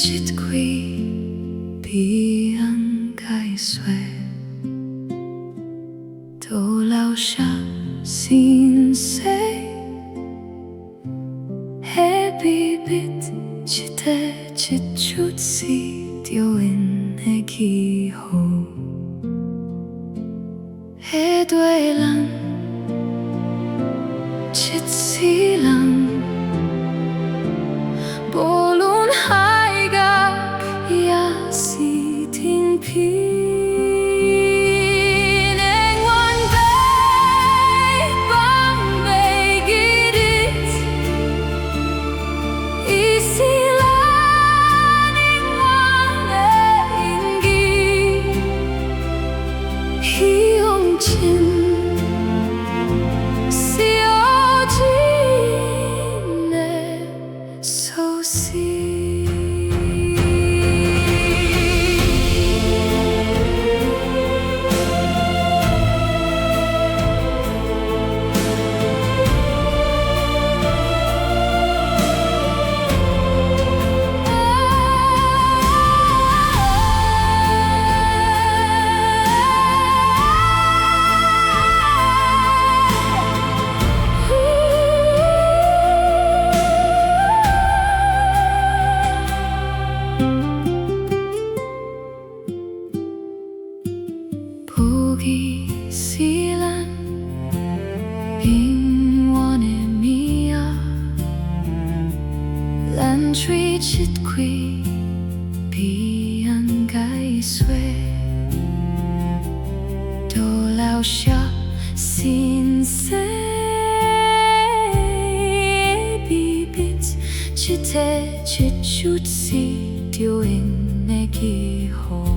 t-khui pàng-bē-kì都留下先世，下彼別t-tshut-sì永遠的氣候，下對咱Tsit-sì-lâng Bô-lūn hái-kak也是thinn-pinn Hiong-tshin sio-jīn的soh-á。不記是咱永遠的模樣，咱嘴t-khui pàng-bē-kì都留下先世，彼別t-tshut-sì永遠的氣候。